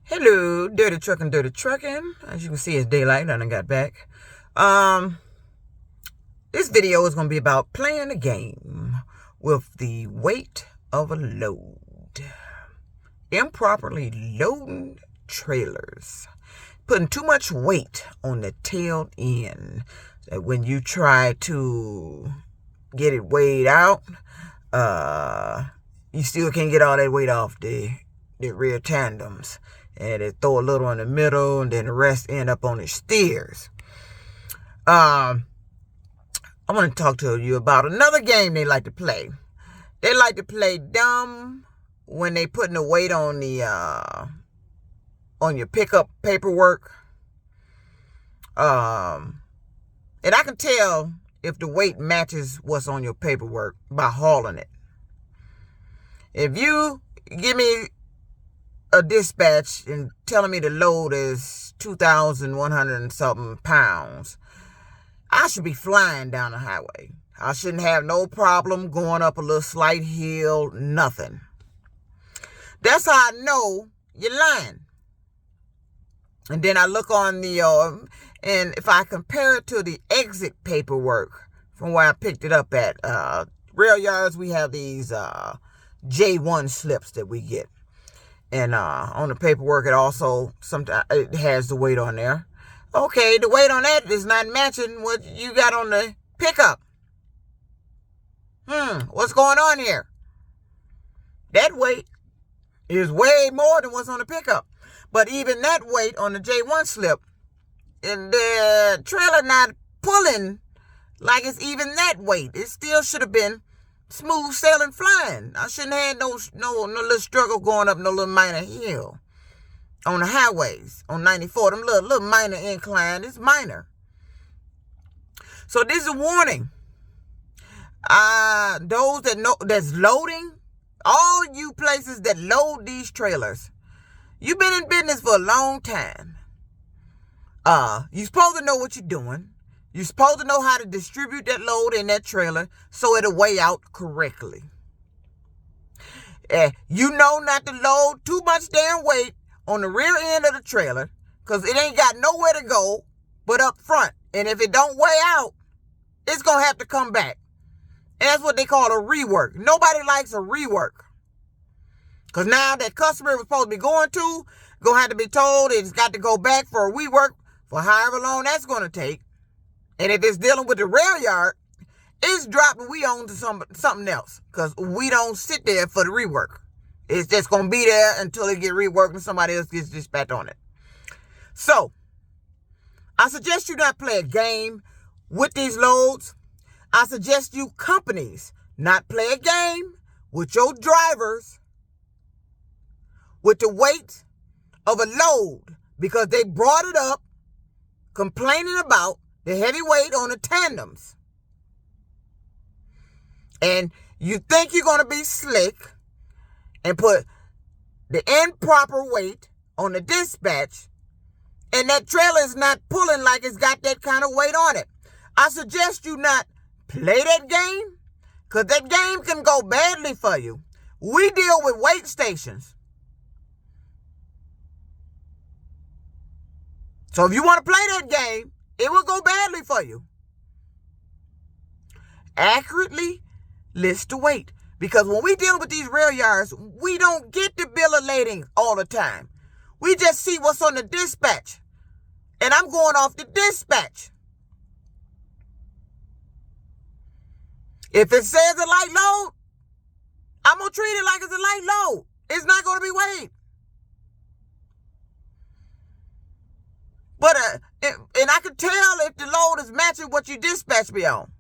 Hello, Dirty Trucking, Dirty Trucking. As you can see, it's daylight and I got back. Um, this video is going to be about playing a game with the weight of a load. Improperly loading trailers. Putting too much weight on the tail end. That when you try to get it weighed out, you still can't get all that weight off the rear tandems. And they throw a little in the middle, and then the rest end up on the steers. I want to talk to you about another game they like to play. They like to play dumb when they putting the weight on the on your pickup paperwork. And I can tell if the weight matches what's on your paperwork by hauling it. If you give me a dispatch and telling me the load is 2,100 and something pounds, I should be flying down the highway. I shouldn't have no problem going up a little slight hill, nothing. That's how I know you're lying. And then I look on the, and if I compare it to the exit paperwork from where I picked it up at, rail yards, we have these J1 slips that we get. And on the paperwork, it also sometimes it has the weight on there. Okay, the weight on that is not matching what you got on the pickup. What's going on here? That weight is way more than what's on the pickup. But even that weight on the J1 slip, and the trailer not pulling like it's even that weight. It still should have been smooth sailing flying. I shouldn't have had no little struggle going up no little minor hill on the highways on 94. Them little minor incline. It's minor. So this is a warning. Those that know that's loading, all you places that load these trailers, you've been in business for a long time. You're supposed to know what you're doing. You're supposed to know how to distribute that load in that trailer so it'll weigh out correctly. You know not to load too much damn weight on the rear end of the trailer because it ain't got nowhere to go but up front. And if it don't weigh out, it's going to have to come back. And that's what they call a rework. Nobody likes a rework. Because now that customer was supposed to be going to have to be told it's got to go back for a rework for however long that's going to take. And if it's dealing with the rail yard, it's dropping we on to something else. Because we don't sit there for the rework. It's just going to be there until it get reworked and somebody else gets dispatched on it. So, I suggest you not play a game with these loads. I suggest you companies not play a game with your drivers with the weight of a load. Because they brought it up complaining about the heavy weight on the tandems. And you think you're going to be slick and put the improper weight on the dispatch, and that trailer is not pulling like it's got that kind of weight on it. I suggest you not play that game, because that game can go badly for you. We deal with weight stations. So if you want to play that game, it will go badly for you. Accurately list the weight. Because when we deal with these rail yards, we don't get the bill of lading all the time. We just see what's on the dispatch. And I'm going off the dispatch. If it says a light load, I'm going to treat it like it's a light load. It's not going to be weighed. But, and I can tell if the load is matching what you dispatch me on.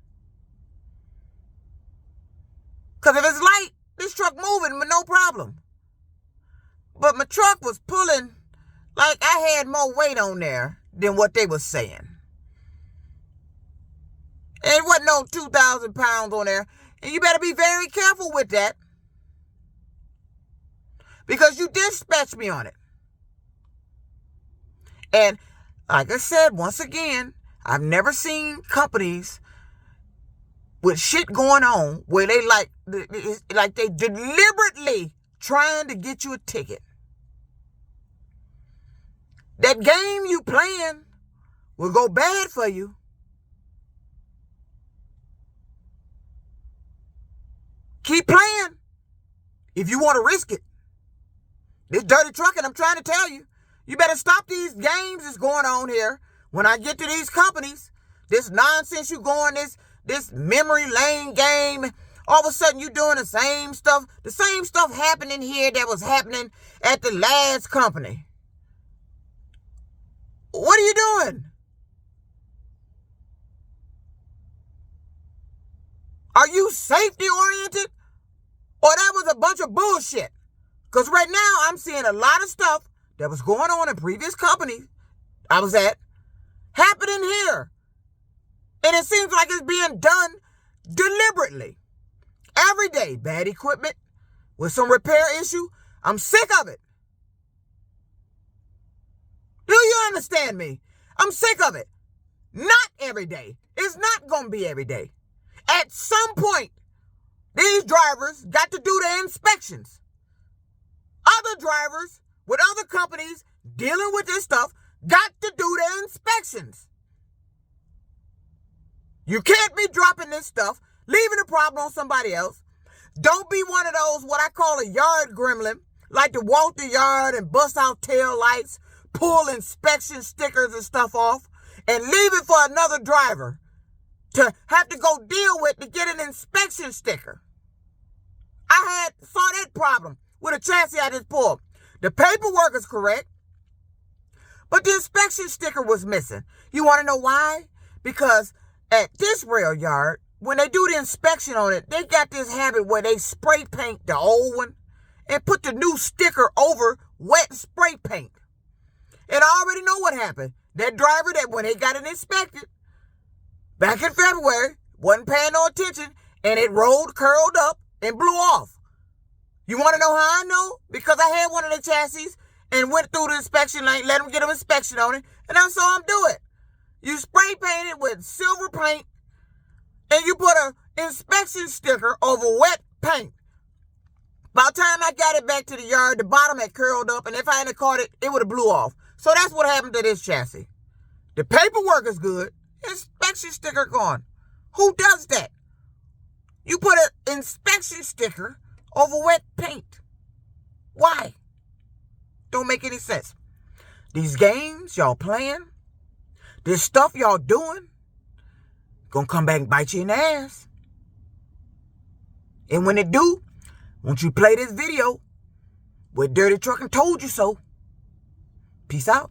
Because if it's light, this truck moving with no problem. But my truck was pulling like I had more weight on there than what they was saying. And it wasn't no 2,000 pounds on there. And you better be very careful with that. Because you dispatched me on it. And like I said, once again, I've never seen companies with shit going on where they like they deliberately trying to get you a ticket. That game you playing will go bad for you. Keep playing if you want to risk it. This dirty trucking, I'm trying to tell you. You better stop these games that's going on here. When I get to these companies, this nonsense you going, this memory lane game, all of a sudden you doing the same stuff happening here that was happening at the last company. What are you doing? Are you safety oriented? Or that was a bunch of bullshit? Because right now I'm seeing a lot of stuff that was going on in previous companies I was at happening here. And it seems like it's being done deliberately. Every day, bad equipment with some repair issue. I'm sick of it. Do you understand me? I'm sick of it. Not every day. It's not going to be every day. At some point, these drivers got to do their inspections. Other drivers with other companies dealing with this stuff got to do their inspections. You can't be dropping this stuff, leaving the problem on somebody else. Don't be one of those, what I call a yard gremlin, like to walk the yard and bust out tail lights, pull inspection stickers and stuff off, and leave it for another driver to have to go deal with to get an inspection sticker. I saw that problem with a chassis I just pulled. The paperwork is correct, but the inspection sticker was missing. You want to know why? Because at this rail yard, when they do the inspection on it, they got this habit where they spray paint the old one and put the new sticker over wet spray paint. And I already know what happened. That driver that when they got it inspected back in February wasn't paying no attention and it rolled, curled up, and blew off. You want to know how I know? Because I had one of the chassis and went through the inspection lane, let them get an inspection on it, and I saw them do it. You spray paint it with silver paint and you put an inspection sticker over wet paint. By the time I got it back to the yard, the bottom had curled up, and if I hadn't caught it, it would have blew off. So that's what happened to this chassis. The paperwork is good. Inspection sticker gone. Who does that? You put an inspection sticker over wet paint. Why? Don't make any sense. These games y'all playing, this stuff y'all doing, gonna come back and bite you in the ass. And when it do, won't you play this video with Dirty Trucking Told You So? Peace out.